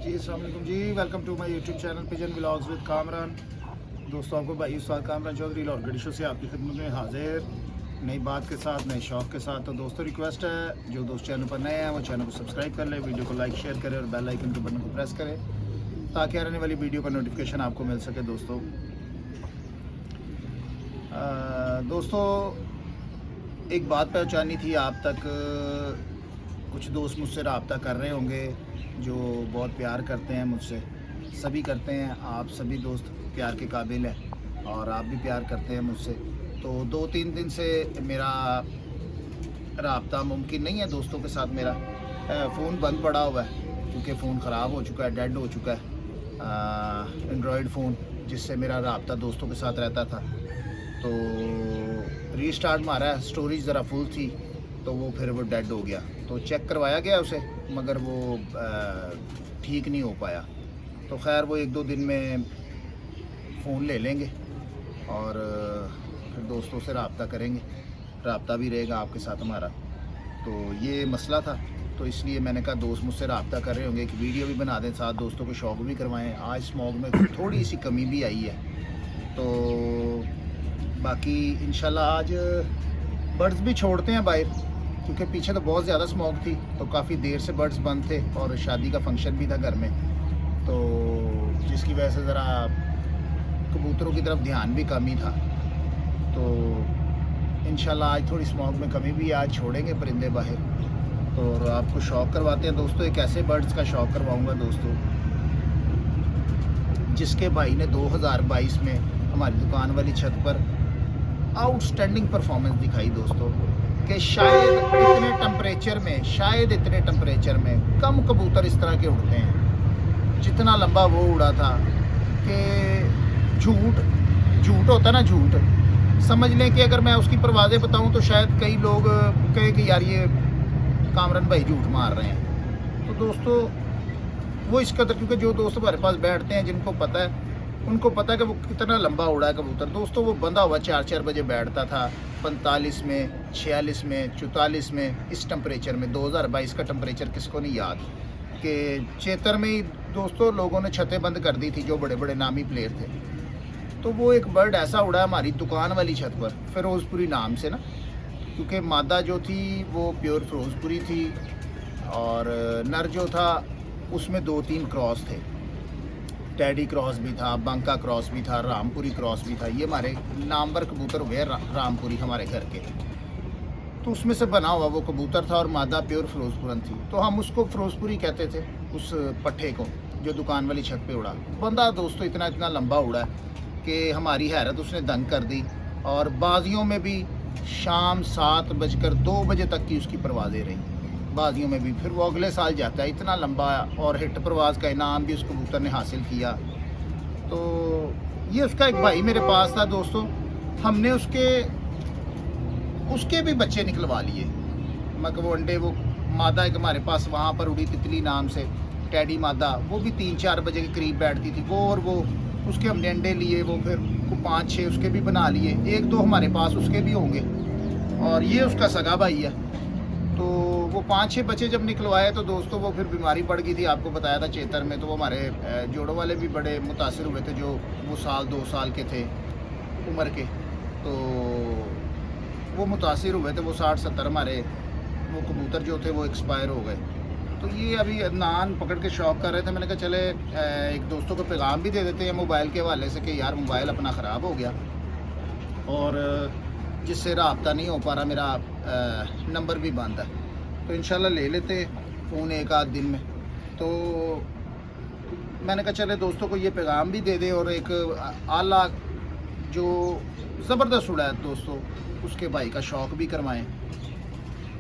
जी अस्सलाम वालेकुम जी, welcome to my YouTube channel pigeon vlogs with Kamran. दोस्तों, आपको भाई उस्ताद कामरान चौधरी लाहौर गडिशो से आपकी खिदमत में हाजिर, नई बात के साथ, नए शौक़ के साथ। तो दोस्तों, रिक्वेस्ट है जो दोस्त चैनल पर नए हैं वो चैनल को सब्सक्राइब कर लें, वीडियो को लाइक शेयर करें और बेल आइकन के बटन को प्रेस करें ताकि आने वाली वीडियो का नोटिफिकेशन आपको मिल सके। दोस्तों एक बात पहुँचानी थी आप तक। कुछ दोस्त मुझसे रब्ता कर रहे होंगे जो बहुत प्यार करते हैं मुझसे, सभी करते हैं, आप सभी दोस्त प्यार के काबिल हैं और आप भी प्यार करते हैं मुझसे। तो 2-3 दिन से मेरा रब्ता मुमकिन नहीं है दोस्तों के साथ। मेरा फ़ोन बंद पड़ा हुआ है क्योंकि फ़ोन ख़राब हो चुका है, डेड हो चुका है। एंड्रॉयड फ़ोन जिससे मेरा रब्ता दोस्तों के साथ रहता था, तो रीस्टार्ट मारा है, स्टोरेज ज़रा फुल थी तो वो फिर वो डेड हो गया। तो चेक करवाया गया उसे, मगर वो ठीक नहीं हो पाया। तो खैर वो 1-2 दिन में फ़ोन ले लेंगे और फिर दोस्तों से रब्ता करेंगे, रब्ता भी रहेगा आपके साथ हमारा। तो ये मसला था, तो इसलिए मैंने कहा दोस्त मुझसे रब्ता कर रहे होंगे, एक वीडियो भी बना दें, साथ दोस्तों को शौक़ भी करवाएं। आज स्मॉग में थोड़ी सी कमी भी आई है, तो बाकी इंशाल्लाह आज बर्ड्स भी छोड़ते हैं बाहर, क्योंकि पीछे तो बहुत ज़्यादा स्मॉग थी, तो काफ़ी देर से बर्ड्स बंद थे और शादी का फंक्शन भी था घर में, तो जिसकी वजह से ज़रा कबूतरों की तरफ ध्यान भी कम ही था। तो इंशाल्लाह आज थोड़ी स्मॉग में कमी भी, आज छोड़ेंगे परिंदे बाहर। तो आपको शौक़ करवाते हैं दोस्तों, एक ऐसे बर्ड्स का शौक़ करवाऊँगा दोस्तों जिसके भाई ने 2022 में हमारी दुकान वाली छत पर आउटस्टैंडिंग परफॉर्मेंस दिखाई दोस्तों, कि शायद इतने टेम्परेचर में कम कबूतर इस तरह के उड़ते हैं। जितना लंबा वो उड़ा था कि झूठ होता ना, झूठ समझ लें कि अगर मैं उसकी परवाज़ें बताऊं तो शायद कई लोग कहे कि यार ये कामरान भाई झूठ मार रहे हैं। तो दोस्तों वो इस कदर, क्योंकि जो दोस्त हमारे पास बैठते हैं जिनको पता है, उनको पता है कि वो कितना लंबा उड़ा है कबूतर। दोस्तों वो बंधा हुआ 4-4 बजे बैठता था, 45 में, 46 में, 44 में, इस टेम्परेचर में। 2022 का टेम्परेचर किसको नहीं याद कि चेतर में ही दोस्तों लोगों ने छतें बंद कर दी थी, जो बड़े बड़े नामी प्लेयर थे। तो वो एक बर्ड ऐसा उड़ा हमारी दुकान वाली छत पर, फ़िरोज़पुरी नाम से ना, क्योंकि मादा जो थी वो प्योर फ़िरोज़पुरी थी और नर जो था उसमें 2-3 क्रॉस थे। टैडी क्रॉस भी था, बंका क्रॉस भी था, रामपुरी क्रॉस भी था। ये हमारे नामवर कबूतर हुए रामपुरी हमारे घर के, तो उसमें से बना हुआ वो कबूतर था और मादा प्योर फ़िरोज़पुरन थी। तो हम उसको फ़िरोज़पुरी कहते थे, उस पट्ठे को जो दुकान वाली छत पे उड़ा। बंदा दोस्तों इतना लंबा उड़ा कि हमारी हैरत उसने दंग कर दी। और बाजियों में भी शाम 7:02 बजे तक की उसकी परवाज़ें रहीं, बाजियों में भी। फिर वो अगले साल जाता है, इतना लंबा, और हिट परवाज़ का इनाम भी उस कबूतर ने हासिल किया। तो ये उसका एक भाई मेरे पास था दोस्तों, हमने उसके भी बच्चे निकलवा लिए, मगर वो अंडे, वो मादा एक हमारे पास वहाँ पर उड़ी तितली नाम से, टैडी मादा, वो भी 3-4 बजे के करीब बैठती थी वो, और वो उसके हमने अंडे लिए, वो फिर 5-6 उसके भी बना लिए, 1-2 हमारे पास उसके भी होंगे, और ये उसका सगा भाई है। तो वो 5-6 बच्चे जब निकलवाए तो दोस्तों वो फिर बीमारी पड़ गई थी, आपको बताया था चेतर में। तो वो हमारे जोड़ों वाले भी बड़े मुतासिर हुए थे, जो वो 1-2 साल के थे उम्र के, तो वो मुतासिर हुए थे। वो 60-70 हमारे वो कबूतर जो थे वो एक्सपायर हो गए। तो ये अभी नान पकड़ के शौक़ कर रहे थे। मैंने कहा चले एक दोस्तों को पैगाम भी दे देते हैं मोबाइल के हवाले से कि यार मोबाइल अपना ख़राब हो गया और जिससे रब्ता नहीं हो पा रहा, मेरा नंबर भी बंद है, तो इंशाल्लाह ले लेते फ़ोन 1-8 दिन में। तो मैंने कहा चले दोस्तों को ये पैगाम भी दे दे, और एक आला जो ज़बरदस्त उड़ा है दोस्तों, उसके भाई का शौक़ भी करवाएं।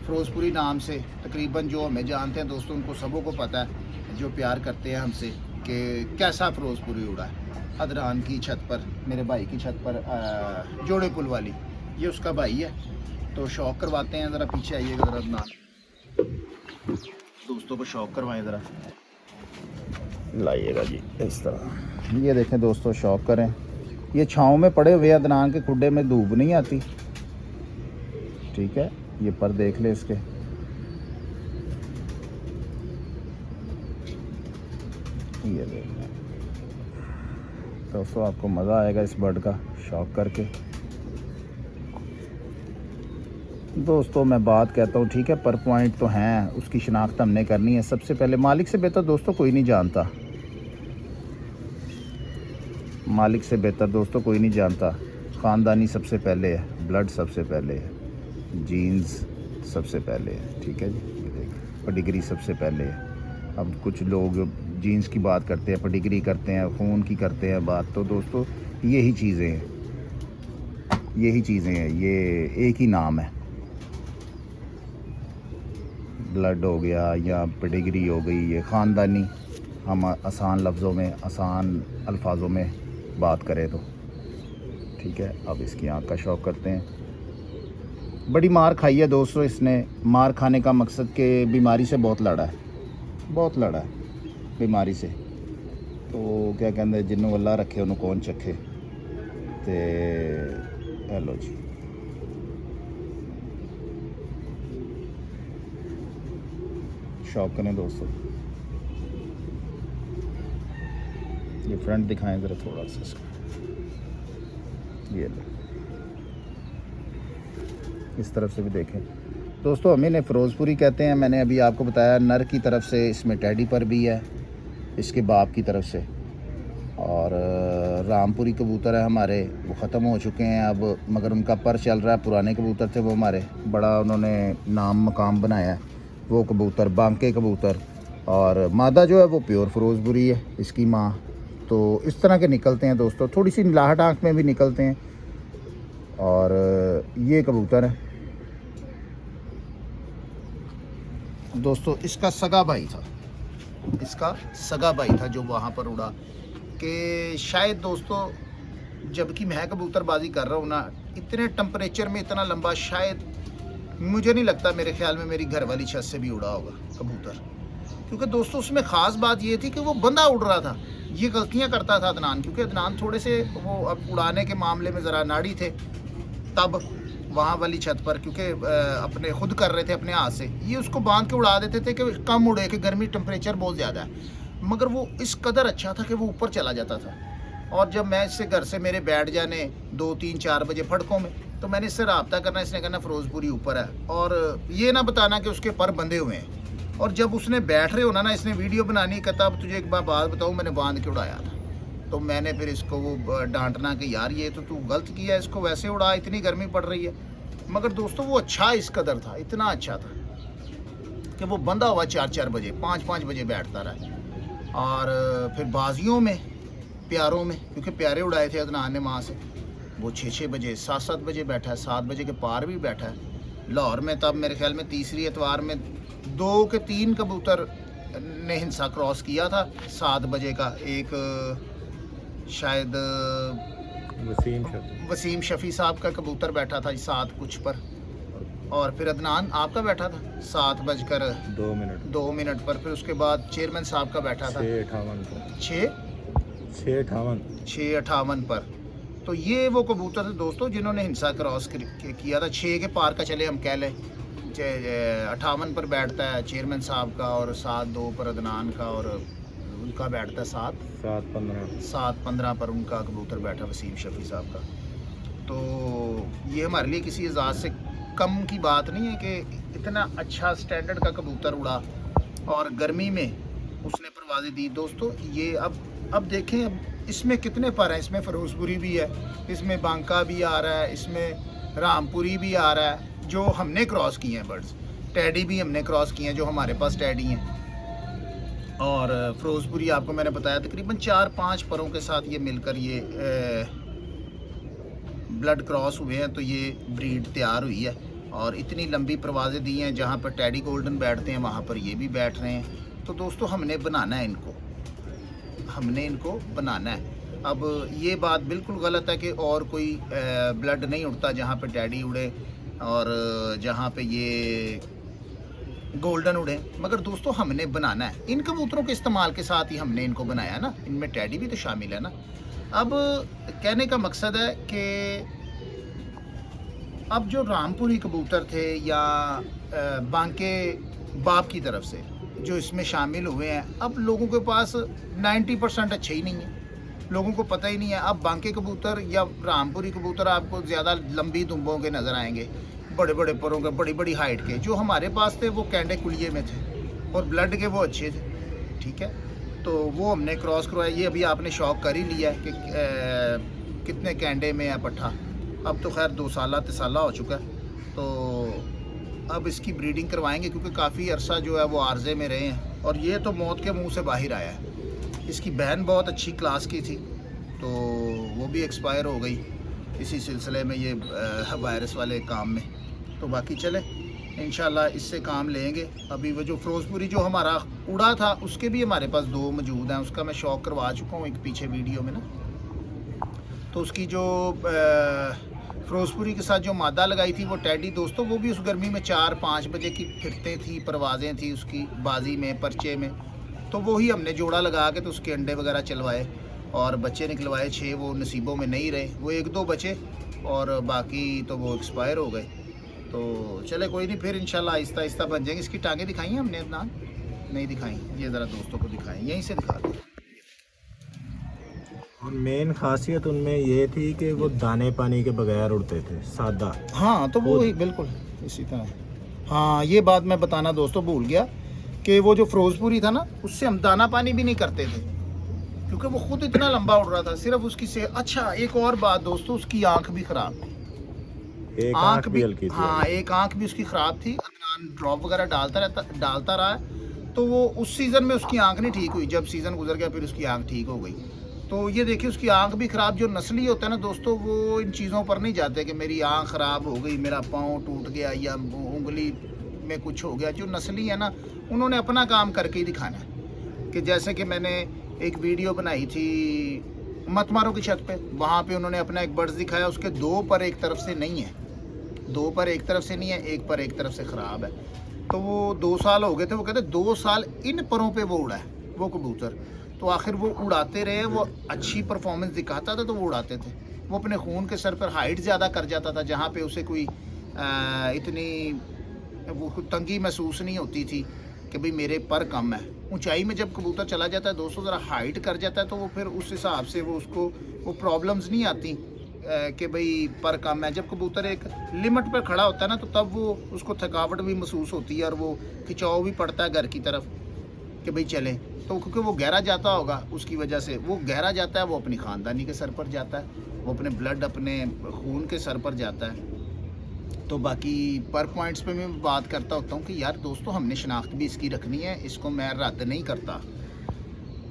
फ़िरोज़पुरी नाम से तकरीबन जो हमें जानते हैं दोस्तों, उनको सबों को पता है जो प्यार करते हैं हमसे, कि कैसा फ़िरोज़पुरी उड़ा है अदरान की छत पर, मेरे भाई की छत पर, जोड़े पुल वाली। ये उसका भाई है, तो शौक़ करवाते हैं। ज़रा पीछे आइएगा ज़रा, ना दोस्तों को शौक़ करवाएं, ज़रा लाइएगा जी इस तरह। ये देखें दोस्तों, शौक़ करें। ये छाँव में पड़े हुए अदनान के खुड्डे में धूप नहीं आती, ठीक है। ये पर देख ले इसके, ये देखिए दोस्तों, आपको मज़ा आएगा इस बर्ड का शौक करके। दोस्तों मैं बात कहता हूँ, ठीक है, पर पॉइंट तो हैं, उसकी शिनाख्त हमने करनी है। सबसे पहले मालिक से बेहतर दोस्तों कोई नहीं जानता, मालिक से बेहतर दोस्तों कोई नहीं जानता। ख़ानदानी सबसे पहले है, ब्लड सबसे पहले है, जीन्स सबसे पहले है, ठीक है जी। ये देखिए पेडिग्री सबसे पहले है। अब कुछ लोग जीन्स की बात करते हैं, पेडिग्री करते हैं, खून की करते हैं बात, तो दोस्तों यही चीज़ें हैं, यही चीज़ें हैं, ये एक ही नाम है। ब्लड हो गया या पेडिग्री हो गई, ये ख़ानदानी। हम आसान लफ्ज़ों में, आसान अल्फाजों में बात करें तो, ठीक है। अब इसकी आँख का शौक़ करते हैं। बड़ी मार खाई है दोस्तों इसने। मार खाने का मकसद के बीमारी से बहुत लड़ा है, बहुत लड़ा है बीमारी से। तो क्या कहते, जिन्हों अल्लाह रखे उन्होंने कौन चखे। तो हेलो जी, शौक करें दोस्तों। ये फ्रंट दिखाएं ज़रा थोड़ा सा इसका, ये लो, इस तरफ से भी देखें दोस्तों। हम इन्हें फ़िरोज़पुरी कहते हैं। मैंने अभी आपको बताया नर की तरफ से इसमें टैडी पर भी है, इसके बाप की तरफ से। और रामपुरी कबूतर है हमारे, वो ख़त्म हो चुके हैं अब, मगर उनका पर चल रहा है। पुराने कबूतर थे वो हमारे, बड़ा उन्होंने नाम मकाम बनाया है वो कबूतर, बांके कबूतर। और मादा जो है वो प्योर फ़िरोज़पुरी है, इसकी माँ। तो इस तरह के निकलते हैं दोस्तों, थोड़ी सी लाहट आँख में भी निकलते हैं। और ये कबूतर है दोस्तों, इसका सगा भाई था, इसका सगा भाई था जो वहाँ पर उड़ा कि शायद दोस्तों, जबकि मैं कबूतरबाजी कर रहा हूँ ना, इतने टेम्परेचर में इतना लंबा, शायद मुझे नहीं लगता, मेरे ख्याल में मेरी घर वाली छत से भी उड़ा होगा कबूतर। क्योंकि दोस्तों उसमें ख़ास बात ये थी कि वो बंदा उड़ रहा था। ये गलतियाँ करता था अदनान, क्योंकि अदनान थोड़े से वो अब उड़ाने के मामले में ज़रा नाड़ी थे तब वहाँ वाली छत पर, क्योंकि अपने खुद कर रहे थे अपने हाथ से। ये उसको बांध के उड़ा देते थे कि कम उड़े, कि गर्मी टेम्परेचर बहुत ज़्यादा है। मगर वो इस कदर अच्छा था कि वो ऊपर चला जाता था। और जब मैं इससे घर से मेरे बैठ जाने 2, 3, 4 बजे फड़कों में, तो मैंने इससे रब्ता करना, इसने कहना फ़िरोज़पुरी ऊपर है, और ये ना बताना कि उसके पर बंधे हुए हैं। और जब उसने बैठ रहे होना ना, इसने वीडियो बनानी, कहता अब तुझे एक बार बात बताऊँ, मैंने बांध के उड़ाया था। तो मैंने फिर इसको वो डांटना कि यार ये तो तू गलत किया, इसको वैसे उड़ा, इतनी गर्मी पड़ रही है। मगर दोस्तों वो अच्छा इस कदर था, इतना अच्छा था कि वो बंधा हुआ 4-4 बजे, 5-5 बजे बैठता रहा। और फिर बाजियों में, प्यारों में, क्योंकि प्यारे उड़ाए थे अदनान ने माँ से, वो 6-6 बजे, 7-7 बजे बैठा है, 7 बजे के पार भी बैठा है। लाहौर में तब मेरे ख्याल में तीसरी एतवार में 2 के 3 कबूतर ने हिंसा क्रॉस किया था 7 बजे का। एक शायद वसीम शफ़ी साहब का कबूतर बैठा था 7 कुछ पर, और फिर अदनान आपका बैठा था 7:02 पर। फिर उसके बाद चेयरमैन साहब का बैठा था 6:58 पर। तो ये वो कबूतर थे दोस्तों जिन्होंने हिंसा क्रॉस किया था। 6 के पार का चले हम कह लें, 58 पर बैठता है चेयरमैन साहब का, और 7:02 पर अदनान का, और उनका बैठता है 7:15 पर उनका कबूतर बैठा वसीम शफ़ी साहब का। तो ये हमारे लिए किसी एजाज़ से कम की बात नहीं है कि इतना अच्छा स्टैंडर्ड का कबूतर उड़ा और गर्मी में उसने परवाज़ें दी दोस्तों। ये अब देखें, अब इसमें कितने पर हैं। इसमें फ़िरोज़पुरी भी है, इसमें बांका भी आ रहा है, इसमें रामपुरी भी आ रहा है, जो हमने क्रॉस किए हैं बर्ड्स। टैडी भी हमने क्रॉस किए हैं, जो हमारे पास टैडी हैं। और फ़िरोज़पुरी आपको मैंने बताया तकरीबन 4-5 परों के साथ ये मिलकर ये ब्लड क्रॉस हुए हैं। तो ये ब्रीड तैयार हुई है और इतनी लंबी परवाज़ें दी हैं। जहाँ पर टैडी गोल्डन बैठते हैं वहाँ पर ये भी बैठ रहे हैं। तो दोस्तों हमने बनाना है इनको, हमने इनको बनाना है। अब ये बात बिल्कुल गलत है कि और कोई ब्लड नहीं उड़ता जहाँ पे टैडी उड़े और जहाँ पे ये गोल्डन उड़े। मगर दोस्तों हमने बनाना है। इन कबूतरों के इस्तेमाल के साथ ही हमने इनको बनाया ना, इनमें टैडी भी तो शामिल है ना। अब कहने का मकसद है कि अब जो रामपुरी कबूतर थे या बांके बाप की तरफ से, जो इसमें शामिल हुए हैं, अब लोगों के पास 90% अच्छे ही नहीं है, लोगों को पता ही नहीं है। अब बांके कबूतर या रामपुरी कबूतर आपको ज़्यादा लंबी दुम्बों के नज़र आएंगे, बड़े बड़े परों के, बड़ी बड़ी हाइट के। जो हमारे पास थे वो कैंडे कुलिए में थे और ब्लड के वो अच्छे थे, ठीक है। तो वो हमने क्रॉस करवाया। ये अभी आपने शौक कर ही लिया है कि कितने कैंडे में है पट्ठा। अब तो खैर 2 साल 3 साल हो चुका है, तो अब इसकी ब्रीडिंग करवाएंगे क्योंकि काफ़ी अरसा जो है वो आर्जे में रहे हैं। और ये तो मौत के मुंह से बाहर आया है। इसकी बहन बहुत अच्छी क्लास की थी, तो वो भी एक्सपायर हो गई इसी सिलसिले में, ये वायरस वाले काम में। तो बाकी चले इंशाल्लाह इससे काम लेंगे। अभी वो जो फिरोजपुरी जो हमारा उड़ा था उसके भी हमारे पास 2 मौजूद हैं, उसका मैं शौक करवा चुका हूँ एक पीछे वीडियो में ना। तो उसकी जो फिरोजपुरी के साथ जो मादा लगाई थी वो टैडी दोस्तों, वो भी उस गर्मी में 4-5 बजे की फिरते थी, परवाज़ें थी उसकी बाजी में, परचे में। तो वही हमने जोड़ा लगा के तो उसके अंडे वगैरह चलवाए और बच्चे निकलवाए 6। वो नसीबों में नहीं रहे, वो 1-2 बचे और बाकी तो वो एक्सपायर हो गए। तो चले कोई नहीं, फिर इंशाल्लाह आहिस्ता आहिस्ता बन जाएंगे। इसकी टांगें दिखाई हैं हमने ना, नहीं दिखाई, ये ज़रा दोस्तों को दिखाएं, यहीं से दिखा दें। और मेन खासियत उनमें ये थी कि वो दाने पानी के बगैर उड़ते थे, सादा। हाँ तो वो बिल्कुल इसी तरह। हाँ ये बात मैं बताना दोस्तों भूल गया कि वो जो फिरोजपुरी था ना, उससे हम दाना पानी भी नहीं करते थे क्योंकि वो खुद इतना लंबा उड़ रहा था, सिर्फ उसकी से। अच्छा एक और बात दोस्तों, उसकी आंख भी ख़राब थी, एक आंख भी हल्की थी। हाँ एक आंख भी उसकी ख़राब थी। अदनान ड्रॉप वगैरह डालता रहा है, तो वो उस सीज़न में उसकी आंख नहीं ठीक हुई। जब सीज़न गुजर गया फिर उसकी आंख ठीक हो गई। तो ये देखिए उसकी आंख भी ख़राब। जो नस्ली होता है ना दोस्तों, वो इन चीज़ों पर नहीं जाते कि मेरी आंख ख़राब हो गई, मेरा पाँव टूट गया या उंगली में कुछ हो गया। जो नस्ली है ना, उन्होंने अपना काम करके ही दिखाना है। कि जैसे कि मैंने एक वीडियो बनाई थी मत मारो की छत पे, वहाँ पे उन्होंने अपना एक बर्ड्स दिखाया, उसके 2 पर एक तरफ से नहीं है, 2 पर एक तरफ से नहीं है, 1 पर एक तरफ से ख़राब है। तो वो 2 साल हो गए थे, वो कहते 2 साल इन परों पे वो उड़ा है वो कबूतर। तो आखिर वो उड़ाते रहे, वो अच्छी परफॉर्मेंस दिखाता था तो वो उड़ाते थे। वो अपने खून के सर पर हाइट ज़्यादा कर जाता था, जहाँ पे उसे कोई इतनी वो तंगी महसूस नहीं होती थी कि भाई मेरे पर कम है। ऊंचाई में जब कबूतर चला जाता है दोस्तों, ज़रा हाइट कर जाता है, तो वो फिर उस हिसाब से वो उसको वो प्रॉब्लम्स नहीं आती कि भाई पर कम है। जब कबूतर एक लिमिट पर खड़ा होता है ना, तो तब वो उसको थकावट भी महसूस होती है और वो खिंचाव भी पड़ता है घर की तरफ कि भाई चलें। तो क्योंकि वो गहरा जाता होगा, उसकी वजह से वो गहरा जाता है, वो अपनी ख़ानदानी के सर पर जाता है, वो अपने ब्लड अपने खून के सर पर जाता है। तो बाकी पर पॉइंट्स पे मैं बात करता होता हूँ कि यार दोस्तों हमने शनाख्त भी इसकी रखनी है, इसको मैं रद्द नहीं करता।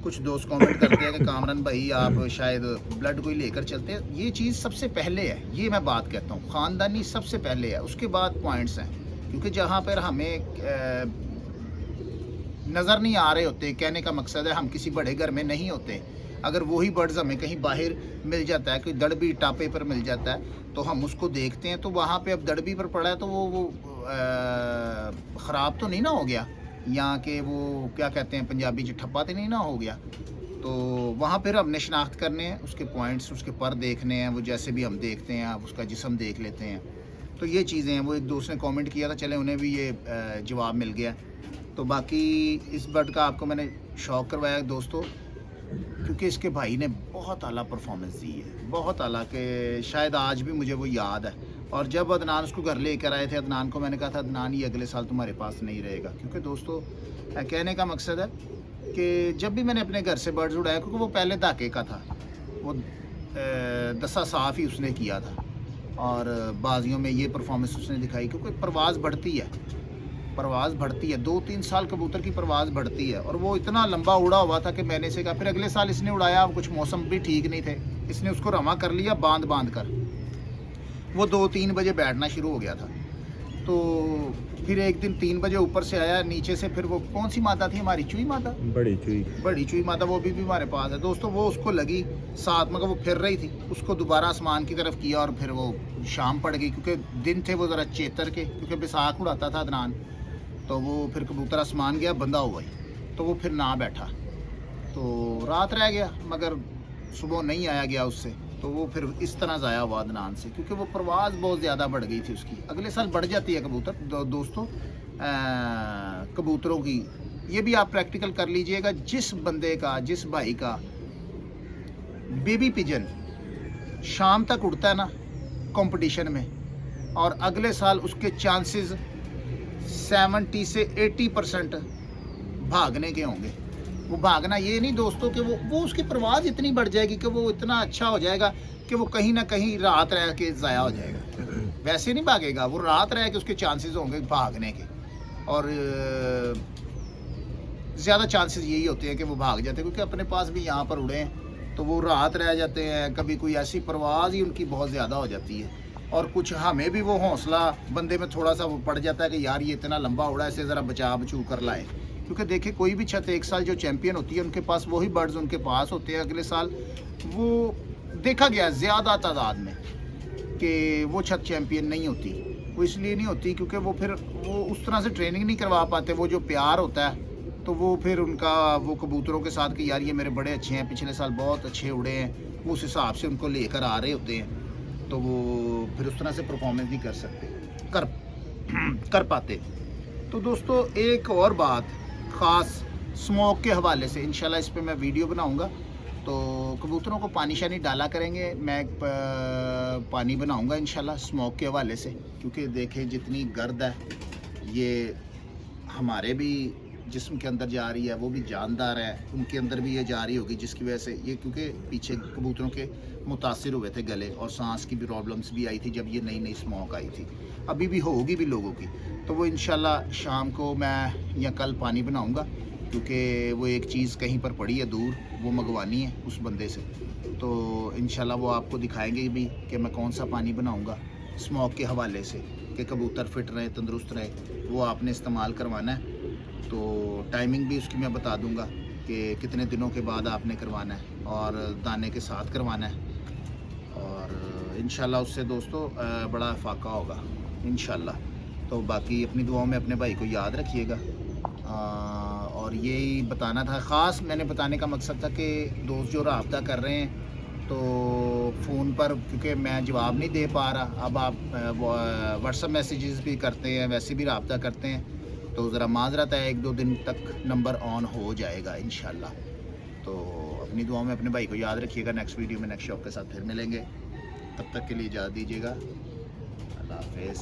कुछ दोस्त कमेंट करते हैं कि कामरान भाई आप शायद ब्लड कोई लेकर चलते हैं। ये चीज़ सबसे पहले है, ये मैं बात कहता हूँ, ख़ानदानी सबसे पहले है, उसके बाद पॉइंट्स हैं। क्योंकि जहाँ पर हमें नज़र नहीं आ रहे होते, कहने का मकसद है हम किसी बड़े घर में नहीं होते। अगर वही बर्ड्स हमें कहीं बाहर मिल जाता है, कोई दड़बी टापे पर मिल जाता है, तो हम उसको देखते हैं, तो वहाँ पे अब दड़बी पर पड़ा है तो वो ख़राब तो नहीं ना हो गया, यहाँ के वो क्या कहते हैं पंजाबी च ठप्पा तो नहीं ना हो गया। तो वहाँ फिर हमने शनाख्त करने हैं, उसके पॉइंट्स उसके पर देखने हैं, वो जैसे भी हम देखते हैं आप उसका जिस्म देख लेते हैं। तो ये चीज़ें हैं। वो एक दोस्त ने कमेंट किया था, चले उन्हें भी ये जवाब मिल गया। तो बाकी इस बर्ड का आपको मैंने शौक करवाया दोस्तों, क्योंकि इसके भाई ने बहुत आला परफॉर्मेंस दी है, बहुत आला, के शायद आज भी मुझे वो याद है। और जब अदनान उसको घर लेकर आए थे, अदनान को मैंने कहा था अदनान ये अगले साल तुम्हारे पास नहीं रहेगा। क्योंकि दोस्तों कहने का मकसद है कि जब भी मैंने अपने घर से बर्ड्स उड़ाया, क्योंकि वो पहले धाके का था, वो दसा साफ़ ही उसने किया था और बाजियों में ये परफॉर्मेंस उसने दिखाई। क्योंकि परवाज़ बढ़ती है, परवाज़ बढ़ती है, 2-3 साल कबूतर की परवाज़ बढ़ती है। और वो इतना लंबा उड़ा हुआ था कि मैंने इसे कहा, फिर अगले साल इसने उड़ाया, कुछ मौसम भी ठीक नहीं थे, इसने उसको रवा कर लिया बांध कर। वो 2-3 बजे बैठना शुरू हो गया था। तो फिर एक दिन 3 बजे ऊपर से आया नीचे से, फिर वो कौन सी माता थी हमारी, चुई माता, बड़ी चुई माता, वो भी हमारे पास है दोस्तों। वो उसको लगी साथ, मगर वो फिर रही थी, उसको दोबारा आसमान की तरफ किया और फिर वो शाम पड़ गई। क्योंकि दिन थे वो ज़रा चेतर के, क्योंकि बैसाख उड़ाता था अदनान, तो वो फिर कबूतर आसमान गया, बंदा हुआ ही, तो वो फिर ना बैठा, तो रात रह गया, मगर सुबह नहीं आया गया उससे। तो वो फिर इस तरह ज़ाया हुआ अदनान से, क्योंकि वो परवाज़ बहुत ज़्यादा बढ़ गई थी उसकी। अगले साल बढ़ जाती है कबूतर दोस्तों, कबूतरों की ये भी आप प्रैक्टिकल कर लीजिएगा। जिस बंदे का, जिस भाई का बेबी पिजन शाम तक उड़ता है ना कंपटीशन में, और अगले साल उसके चांसेस 70 से 80% भागने के होंगे। वो भागना ये नहीं दोस्तों कि वो उसकी परवाज़ इतनी बढ़ जाएगी कि वो इतना अच्छा हो जाएगा कि वो कहीं ना कहीं रात रह के ज़ाया हो जाएगा। वैसे नहीं भागेगा, वो रात रह के उसके चांसेस होंगे भागने के, और ज़्यादा चांसेस यही होते हैं कि वो भाग जाते हैं, क्योंकि अपने पास भी यहाँ पर उड़े हैं तो वो रात रह जाते हैं। कभी कोई ऐसी परवाज़ ही उनकी बहुत ज़्यादा हो जाती है, और कुछ हमें भी वो हौसला बंदे में थोड़ा सा वो पड़ जाता है कि यार ये इतना लंबा उड़ा, ऐसे ज़रा बचा बचू कर लाए। क्योंकि देखिए कोई भी छत एक साल जो चैम्पियन होती है उनके पास वही बर्ड्स उनके पास होते हैं अगले साल। वो देखा गया ज़्यादा तादाद में कि वो छत चैम्पियन नहीं होती। वो इसलिए नहीं होती क्योंकि वो फिर वो उस तरह से ट्रेनिंग नहीं करवा पाते। वो जो प्यार होता है तो वो फिर उनका वो कबूतरों के साथ कि यार ये मेरे बड़े अच्छे हैं, पिछले साल बहुत अच्छे उड़े हैं, वो उस हिसाब से उनको लेकर आ रहे होते हैं, तो वो फिर उस तरह से परफॉर्मेंस नहीं कर सकते, कर पाते। तो दोस्तों एक और बात ख़ास स्मोक के हवाले से, इंशाल्लाह इस पे मैं वीडियो बनाऊंगा। तो कबूतरों को पानी शानी डाला करेंगे, मैं एक पानी बनाऊंगा इंशाल्लाह स्मोक के हवाले से, क्योंकि देखें जितनी गर्द है ये हमारे भी जिस्म के अंदर जा रही है, वो भी जानदार है, उनके अंदर भी ये जा रही होगी, जिसकी वजह से ये, क्योंकि पीछे कबूतरों के मुतासिर हुए थे गले और सांस की भी प्रॉब्लम्स भी आई थी जब ये नई नई स्मोक आई थी, अभी भी होगी भी लोगों की। तो वो इंशाल्लाह शाम को मैं या कल पानी बनाऊंगा, क्योंकि वो एक चीज़ कहीं पर पड़ी है दूर, वो मंगवानी है उस बंदे से। तो इंशाल्लाह वो आपको दिखाएंगे भी कि मैं कौन सा पानी बनाऊंगा स्मोक के हवाले से, कि कबूतर फिट रहे, तंदुरुस्त रहे, वो आपने इस्तेमाल करवाना है। तो टाइमिंग भी उसकी मैं बता दूंगा कि कितने दिनों के बाद आपने करवाना है और दाने के साथ करवाना है, और इंशाल्लाह उससे दोस्तों बड़ा फाका होगा इंशाल्लाह। तो बाकी अपनी दुआओं में अपने भाई को याद रखिएगा। और यही बताना था, ख़ास मैंने बताने का मकसद था कि दोस्त जो रब्ता कर रहे हैं तो फ़ोन पर, क्योंकि मैं जवाब नहीं दे पा रहा, अब आप व्हाट्सएप मैसेजेस भी करते हैं, वैसे भी रब्ता करते हैं, तो ज़रा माजरत है, 1-2 दिन तक नंबर ऑन हो जाएगा इंशाल्लाह। तो अपनी दुआओं में अपने भाई को याद रखिएगा। नेक्स्ट वीडियो में नेक्स्ट शॉप के साथ फिर मिलेंगे, तब तक के लिए इजाज़त दीजिएगा। अल्लाह हाफ़िज़।